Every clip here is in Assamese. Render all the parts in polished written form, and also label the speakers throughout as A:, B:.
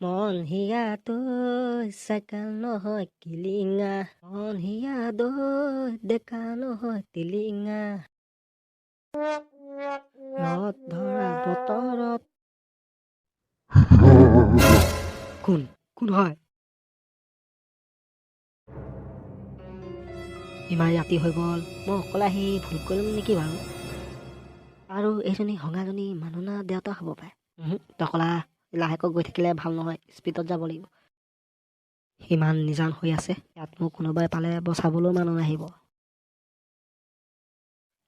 A: মন হিয়া তৈ চাইকেল নহয় কিলিঙা, মন হিয়া দৈ ডেকা নহয় টিলিঙা, ৰদ ধৰা বতৰত। কোন কোন হয়? ইমান ৰাতি হৈ গ'ল, মই অকলে আহি ভুল কৰিলোঁ নেকি বাৰু? আৰু এইজনী হঙাজনী মানুহ না দেউতা হ'ব পাৰে। টকলা লাহেকৈ গৈ থাকিলে ভাল নহয়, স্পীডত যাব লাগিব। সিমান নিজান হৈ আছে, ইয়াত মোক কোনোবাই পালে বচাবলৈও মানুহ নাহিব।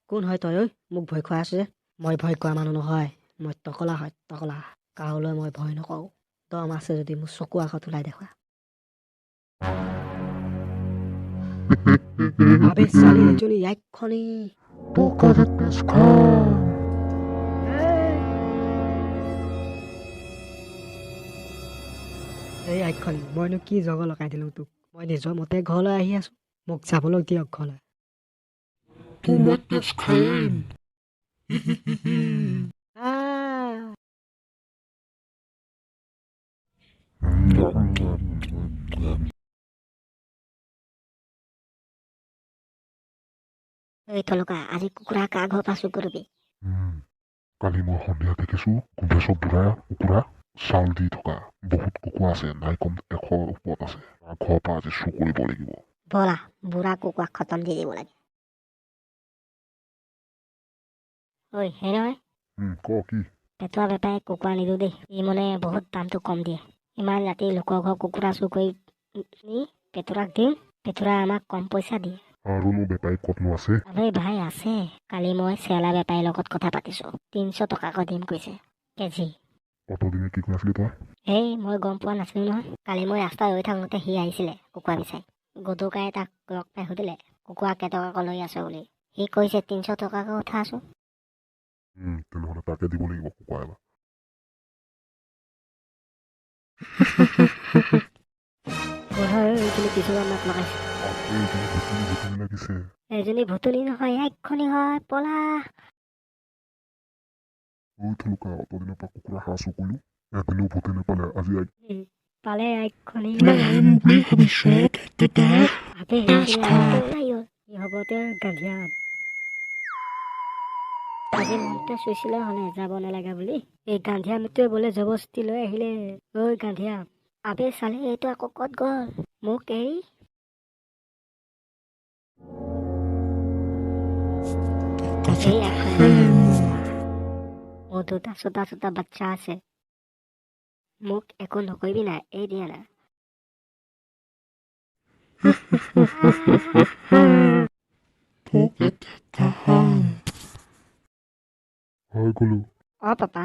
A: কোন হয় তই ঐ? মোক ভয় খুৱাই আছো যে। মই ভয় কৰা মানুহ নহয়, মই টকলা হয়, টকলা। কাৰোলৈ মই ভয় নকৰোঁ। দম আছে যদি মোৰ চকু আগত ওলাই দেখুৱা। আবে চালি এজনী একখনি এই আইখনি, মইনো কি জগ লগাই দিলোঁ তোক? মই নিজৰ মতে ঘৰলৈ আহি আছো, মোক যাবলৈ দিয়ক ঘৰলৈ। এই তলকা, আজি কুকুৰা কাৰ ঘৰ পৰা চুৰ কৰিবি?
B: কালি মই সন্ধিয়া দেখিছো গোন্ধেশ্বৰ বুঢ়া কুকুৰা চাউল দি থকা বহুত কুকুৰা আছে, নাই কম 100 ওপৰত আছে। তাৰ ঘৰৰ পৰা আজি চুৰ কৰিব লাগিব।
A: ব'লা, বুঢ়া কুকুৰাক খতম দি দিব লাগে। ঐ সেই নহয়,
B: ক কি?
A: পেটুৱা বেপাৰী কুকুৰা নিদিওঁ দেই, ই মানে বহুত দামটো কম দিয়ে। ইমান ৰাতি লোকৰ ঘৰ কুকুৰা চুৰ কৰি নি পেটুৰাক দিম, পেটুৰাই আমাক কম পইচা দিয়ে।
B: আৰুনো বেপাৰী ক'তনো আছে?
A: আবে ভাই আছে, কালি মই চেলা বেপাৰীৰ লগত কথা পাতিছো, 300 টকাকৈ দিম কৈছে কেজি।
B: অতদিনে কি কৈ আছিলি তই?
A: এই মই গম পোৱা নাছিলো নহয়, কালি মই ৰাস্তাত ৰৈ থাকোঁতে সি আহিছিলে কুকুৰা বিচাৰি। গদুকাই তাক লগ পাই সুধিলে কুকুৰা কেইটকাকৈ লৈ আছে বুলি। সি কৈছে 300 টকাকৈ উঠা আছো।
B: তেনেহ'লে তাকে দিব লাগিব কুকুৰা এবাৰ।
A: এইজনী কিছুমান মাত লগাইছে।
B: লাগিছে।
A: এজনী ভুতুলি নহয়, একখনি হয়, পলা।
B: থলুকা অতদিনৰ পৰা কুকুৰা হাঁহ চুৰ কৰিলো, এদিনো ভূতে নাপালে, আজি
A: পালে একখনি। গাঁঠিয়া আজি মনতে চুইছিলে হলে যাব নালাগে বুলি, এই গাঁঠিয়া মিত্ৰই বোলে জবস্তি লৈ আহিলে। ঐ গাঁঠিয়া, আবে চালি এইটো আকৌ ক'ত গ'ল মোক এৰি? মোৰ দুটা চোটা চোটা বাচ্চা আছে, মোক একো নকৰিবি নাই, এই দিয়া না।
B: হয় গলো।
A: পাপা।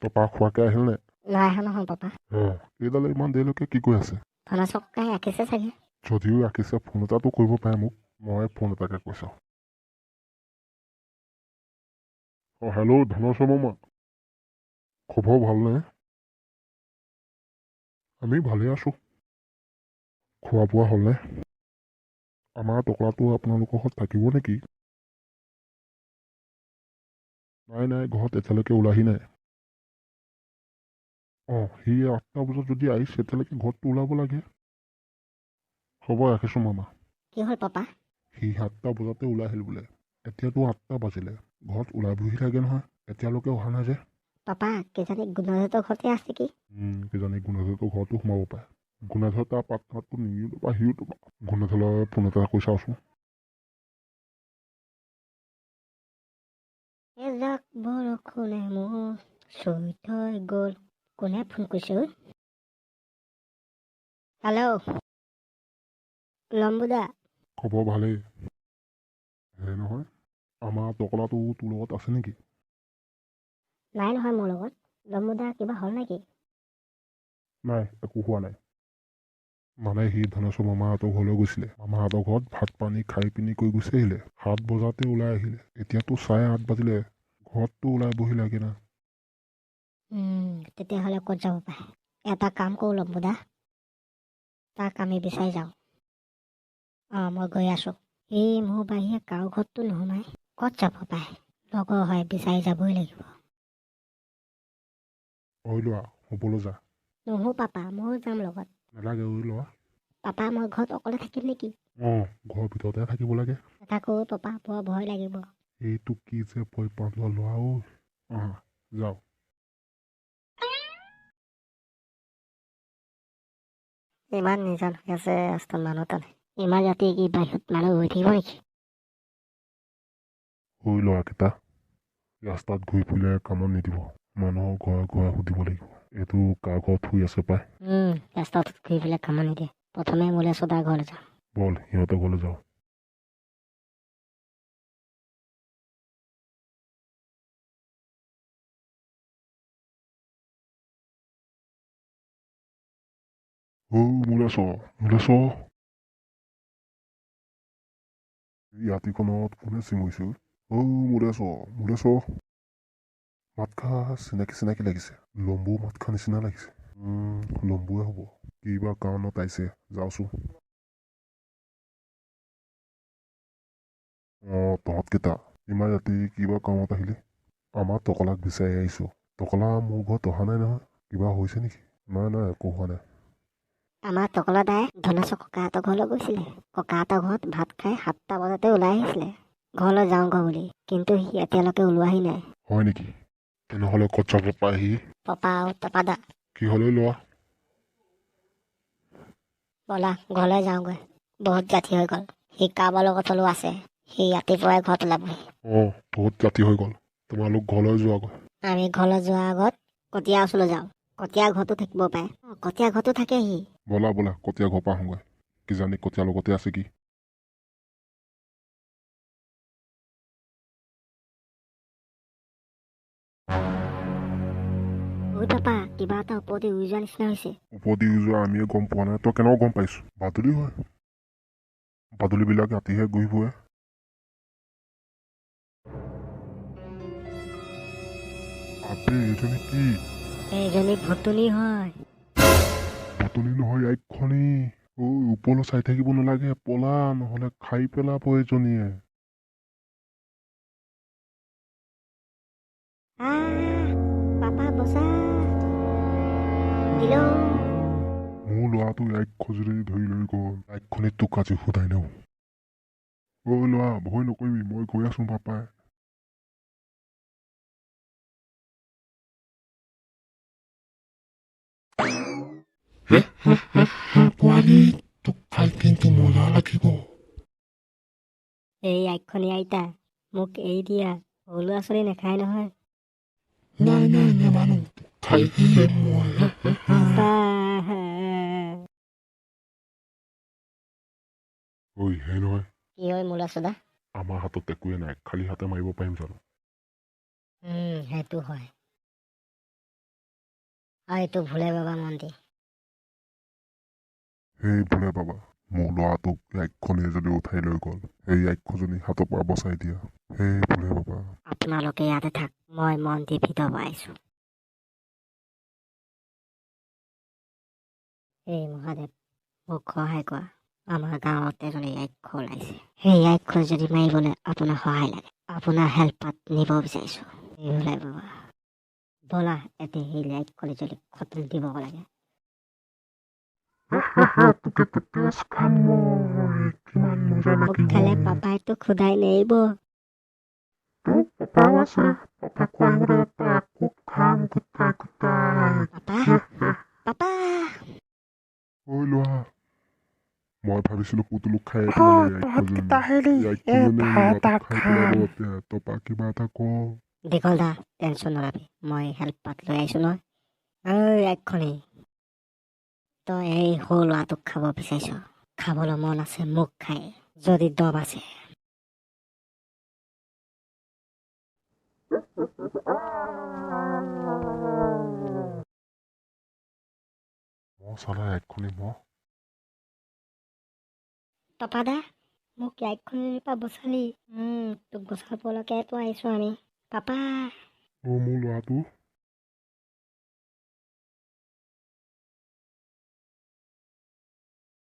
B: পাপা খোৱাকে আহিল নে?
A: নাই অহা নহয় পাপা।
B: এইডালে ইমান দেৰিলৈকে কি কৈ আছে?
A: ধনা চকাই ৰাখিছে চাগে।
B: যদিও ৰাখিছে, ফোন এটাতো কৰিব পাৰে মোক, মই ফোন এটাকে কৈছো। হেল্ল' ধনেশ্বৰ মামা, খবৰ ভালনে? আমি ভালে আছো। খোৱা বোৱা হ'লনে? আমাৰ টকলাটো আপোনালোকৰ ঘৰত থাকিব নেকি? নাই ঘৰত এতিয়ালৈকে ওলাহি নাই। সি 8টা বজাত যদি আহিছে তেতিয়ালৈকে ঘৰটো ওলাব লাগে। হ'ব ৰাখিছো মামা।
A: কি হ'ল পাপা?
B: সি 7টা বজাতে ওলাই আহিল বোলে, এতিয়াতো 8টা বাজিলে, ঘৰত ওলাই বহি থাকে নহয়, এতিয়ালৈকে অহা নাই যে।
A: পাপা কিজানি গুণাজহঁতৰ ঘৰতে আছে কি?
B: কিজানি গুণাজহঁতৰ ঘৰতো সোমাব পাৰে। গুণাজৰ তাৰ পাৰ্টনাৰটো নিমিলো বা সিওতো গুণাজলৈ ফোন এটা কৰি চাওঁচোন।
A: এজাক বৰষুণে মোৰ চুই থৈ গ'ল। কোনে ফোন কৰিছে? হেল্ল' লম্বুদা।
B: খবৰ ভালেই। সেই নহয়, আমাৰ টকলাটো তোৰ লগত আছে নেকি?
A: নাই নহয় মোৰ লগত। লম্বুদা কিবা হ'ল নেকি?
B: নাই, একো হোৱা নাই। মানে সি ধনেশ্বৰ মামাহঁতৰ ঘৰলৈ গৈছিলে, মামাহঁতৰ ঘৰত ভাত পানী খাই পিনি কৈ গুচি আহিলে, 7 বজাতে ওলাই আহিলে, এতিয়াতো 8:30 বাজিলে, ঘৰততো ওলাই বহি লাগে না।
A: তেতিয়াহ'লে ক'ত যাব পাৰে? এটা কাম কৰোঁ লম্বুদা, তাক আমি বিচাৰি যাওঁ। মই গৈ আছোঁ। এই মোৰ বাহিৰে কাৰো ঘৰততো নোসোমাই, ক'ত যাব পাৰে? লগৰ হয়, বিচাৰি যাবই লাগিব।
B: লোৱা, শুবলৈ যা।
A: নহো পাপা, ময়ো যাম লগত।
B: নালাগে ঐ ল'ৰা।
A: পাপা, মই ঘৰত অকলে থাকিম নেকি?
B: অঁ, ঘৰৰ ভিতৰতে থাকিব লাগে।
A: নাথাকো পাপা, বৰ ভয় লাগিব।
B: এইটো কি যে ভয় পালোৱা ল'ৰা ঐ। অঁ, যাওঁ।
A: ইমান নিজান হৈ আছে ৰাস্তাত মানুহ তাত। ইমান ৰাতি কি বাহিৰত মানুহ হৈ থাকিব নেকি?
B: ঐ ল'ৰাকেইটা, ৰাস্তাত ঘূৰি ফুৰিলে কামত নিদিব। মানুহৰ ঘৰে ঘৰে সুধিব লাগিব এইটো কাৰ ঘৰত শুই আছে পাই।
A: ৰাস্তাত ঘূৰি পেলাই কামত নিদিয়ে। প্ৰথমে মোলে চদাৰ ঘৰলৈ যাম।
B: বল সিহঁতৰ ঘৰলৈ যাওঁ। মোলে চ। ৰাতিখনত কোনে চিঞৰিছে? মোলে চ। মাতষাৰ চিনাকি লাগিছে। লম্বু মাতষাৰ নিচিনা লাগিছে। লম্বুৱে হ'ব। কিবা কাৰণত আহিছে, যাওঁচোন। তহঁতকেইটা ইমান ৰাতি কিবা কামত আহিলি? আমাৰ টকলাক বিচাৰি আহিছোঁ। টকলা মোৰ ঘৰত অহা নাই নহয়। কিবা হৈছে নেকি? নাই একো হোৱা নাই।
A: আমাৰ টকলা দাই ধনেশ্বৰ ককাহঁতৰ ঘৰলৈ গৈছিলে। ককাহঁতৰ ঘৰত ভাত খাই 7টা বজাতে ওলাই আহিছিলে ঘৰলৈ যাওঁগৈ বুলি, কিন্তু সি এতিয়ালৈকে ওলোৱাহি নাই।
B: হয় নেকি? তেনেহ'লে ক'ত যাব পাৰে সি?
A: পাপা আৰু তপাদা,
B: কি হ'লেও লোৱা।
A: ব'লা ঘৰলৈ যাওঁগৈ। বহুত ৰাতি হৈ গ'ল। সি কাৰোবাৰ লগত হ'লেও আছে। সি ৰাতিপুৱাই ঘৰত ওলাবহি।
B: বহুত ৰাতি হৈ গ'ল। তোমালোক ঘৰলৈ যোৱাগৈ।
A: আমি ঘৰলৈ যোৱাৰ আগত কটীয়া ওচৰলৈ যাওঁ। কটীয়া ঘৰতো থাকিব পাৰে। কটীয়া ঘৰতো থাকে সি।
B: ব'লা কটীয়া ঘৰৰ পৰা আহোঁগৈ। কিজানি কটীয়াৰ লগতে আছে কি?
A: ঐ পাপা, কিবা এটা ওপৰতে উৰি যোৱাৰ নিচিনা হৈছে।
B: ওপৰদি উৰি যোৱা আমিয়ে গম পোৱা নাই, তই কেনেকৈ গম পাইছ? বাদুলি হয়। বাদুলিবিলাক ৰাতিহে ঘূৰি ফুৰে। আবে এইজনী কি?
A: এইজনী ভুতুনি হয়।
B: ভুতুনি নহয়, আইখনি। ওপৰলৈ চাই থাকিব নালাগে, পলা, নহ'লে খাই পেলাব এইজনীয়ে।
A: পাপা বচা দিলো।
B: মোৰ ল'ৰাটো আইক খজুলি ধৰি লৈ গ'ল। আইখনি তোক আজি সোধাই নওঁ। ল'ৰা, ভয় নকৰিবি, মই গৈ আছো পাপাই। পোৱালি, তোক খাই কিন্তু মজা লাগিব।
A: এই আইখনি আইতা, মোক এৰি দিয়া। সৰু ল'ৰা ছোৱালী নাখায় নহয়।
B: নাই নেমানো, তোক খাইহে মই। হে নহয়।
A: কি হয় মোলা চোদা?
B: আমাৰ হাতত একোৱে নাই, খালী হাতে মাৰিব পাৰিম জানো?
A: সেইটো হয়। এইটো ভোলে বাবা মন্দিৰ।
B: সেই ভোলে বাবা, মোৰ ল'ৰাটোক আইখনিয়ে যদি উঠাই লৈ গ'ল, সেই আইখজনী হাতৰ পৰা বচাই দিয়া। সেই ভোলে বাবা।
A: আপোনালোকে ইয়াতে থাক, মই মন্দিৰ ভিতৰ পৰা আহিছোঁ। এই মহাদেৱ, মোক সহায় কৰা। আমাৰ গাঁৱত এজনী আইক্ষ ওলাইছে। সেই আইক্ষ যদি মাৰিবলৈ আপোনাৰ সহায় লাগে, আপোনাৰ হেল্পত নিব বিচাৰিছোঁ। এই ভোলে বাবা, ব'লা এতিয়া সেই আইক্ষ যদি খতম দিব লাগে। খালে পাপাইতো খুদাই নেৰিব। পাপা
B: ল'ৰা, মই ভাবিছিলো পুতুলুক খাই তপা কিবা এটা ক।
A: দীঘল দা, টেনশ্যন নলবি, মই হেল্পত লৈ আহিছোঁ নহয়। আইখনি, তই এই সৰু ল'ৰাটোক খাব বিচাৰিছ। খাবলৈ মন আছে মোক খাই, যদি দম আছে।
B: চালা আইখনি
A: তপাদা, মোক আইখনিৰ পৰা বচালি। তোক বচাবলৈকেতো আহিছোঁ আমি। পাপা
B: মোৰ ল'ৰাটো